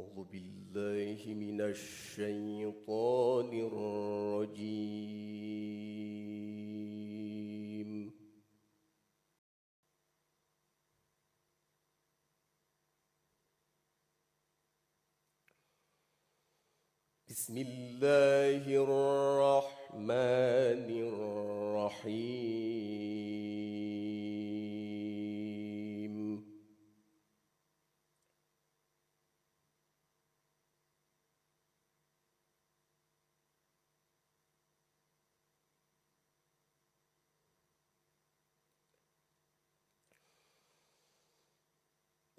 أعوذ بالله من الشيطان الرجيم. بسم الله الرحمن الرحيم.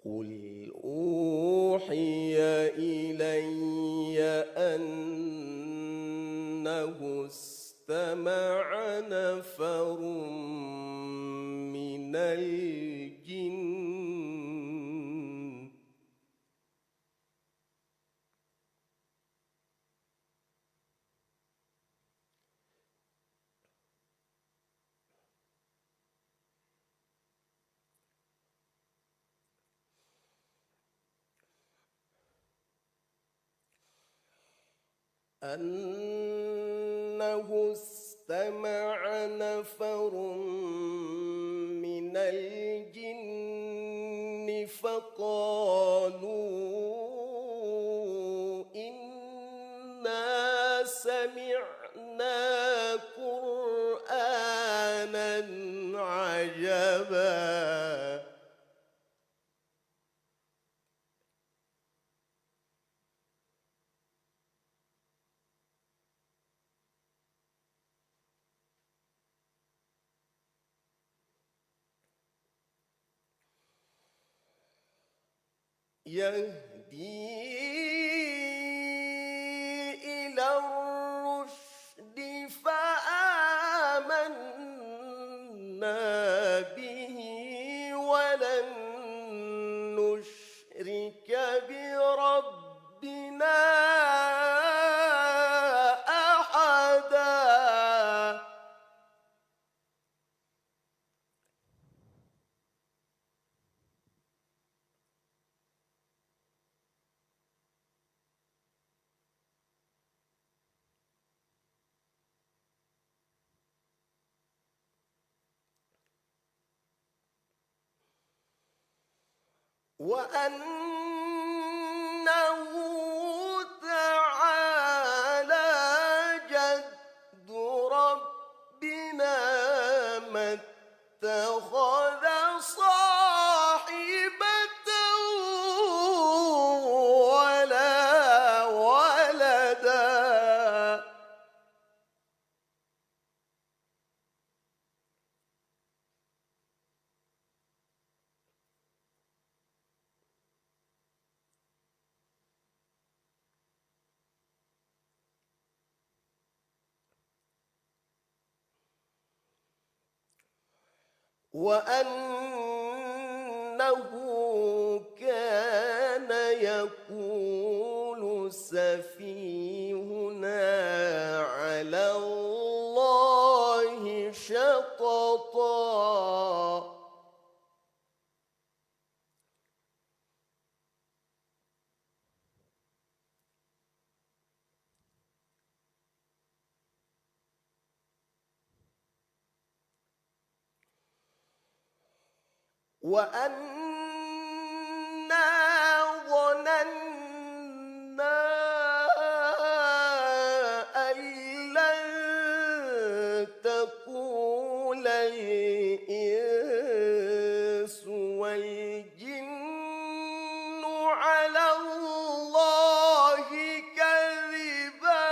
قل أوحي إلي أنه استمع نفر من الجن فقالوا إنا سمعنا قرآنا عجبا يهدي إلى الرشد فآمنا به ولن نشرك بربنا أحدا. وأنه تعالى جد ربنا ما اتخذ صاحبة ولا ولدا. وأنه كان يقول سفيهنا على الله شططا. وأنا ظننا أن لن تقول الإنس والجن على الله كذبا.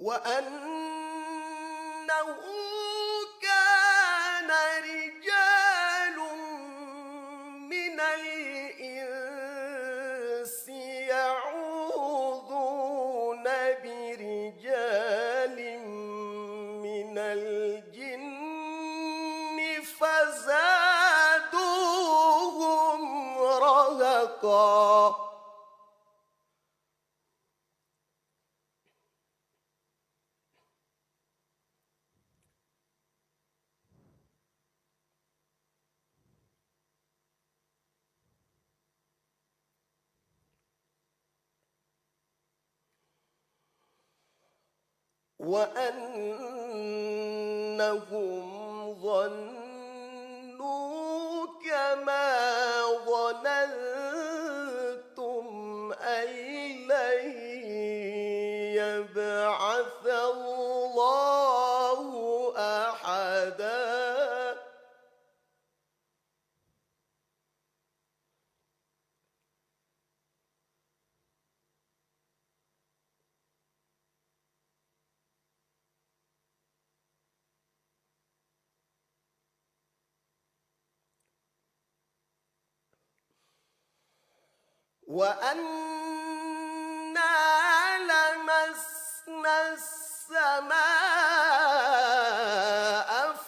وأنه كان رجال من الإنس يعوذون برجال من الجن حقا. وأنهم ظنوا كما ظننتم أن لن يبعث الله أحدا. وأنا لمسنا السماء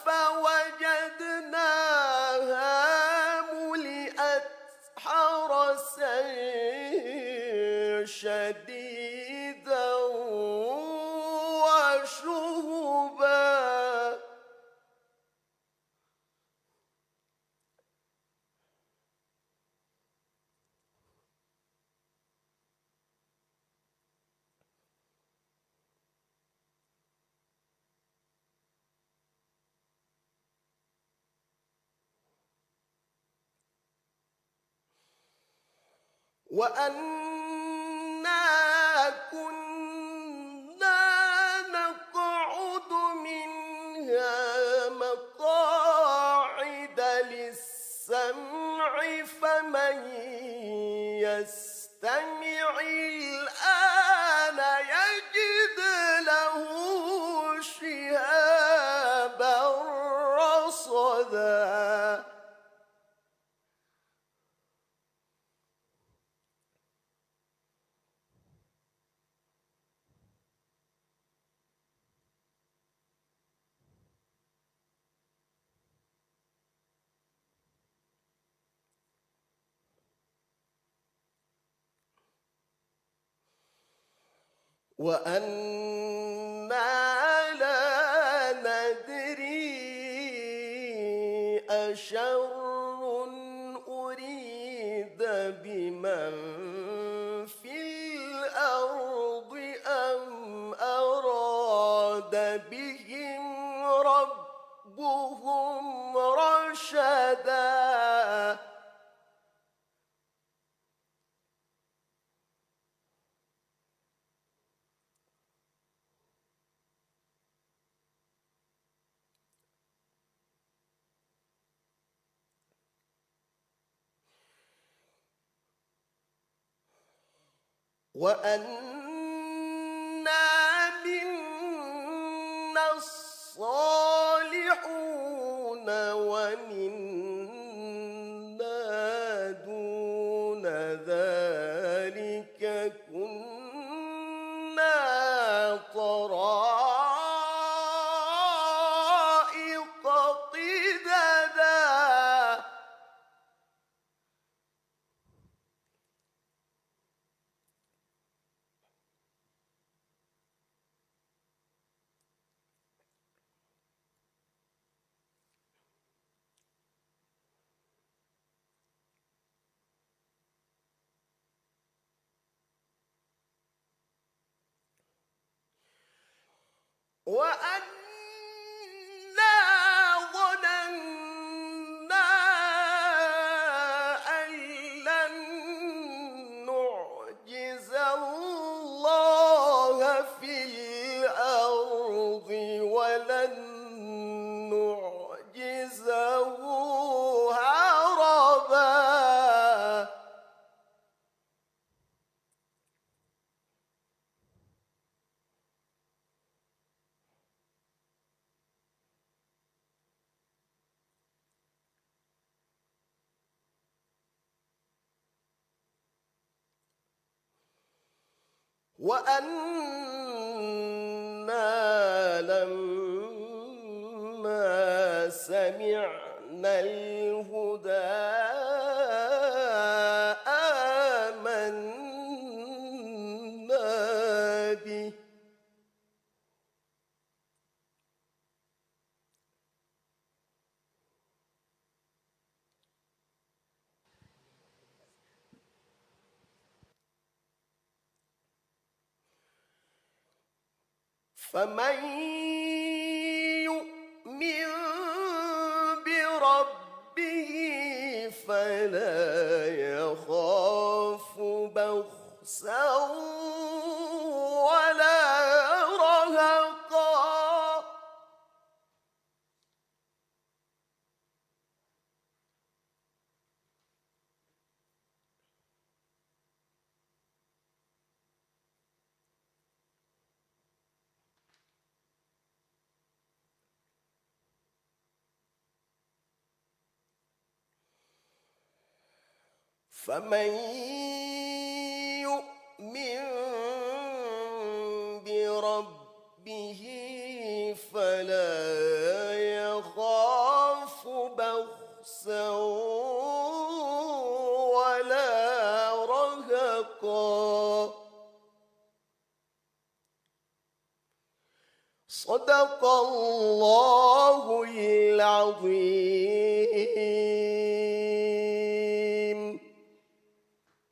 فوجدناها ملئت حرسا شديدا وشهبا. وأنا كنا نقعد منها مقاعد للسمع فمن يستمع الآن يجد له شهابا رصدا. وأنا لا ندري أشر أريد بمن في الأرض أم أراد بهم ربهم رشدا. وأنا منا الصالحون ومنا دون ذلك كنا طرائق قددا. وأنا ظننا أن لن نعجز الله في الأرض ولن نعجزه هربا. وأنا لما سمعنا الهدى فمن يؤمن بربه فلا يخاف بخسا ولا رهقا. فمن يؤمن بربه فلا يخاف بخسا ولا رهقا. صدق الله العظيم.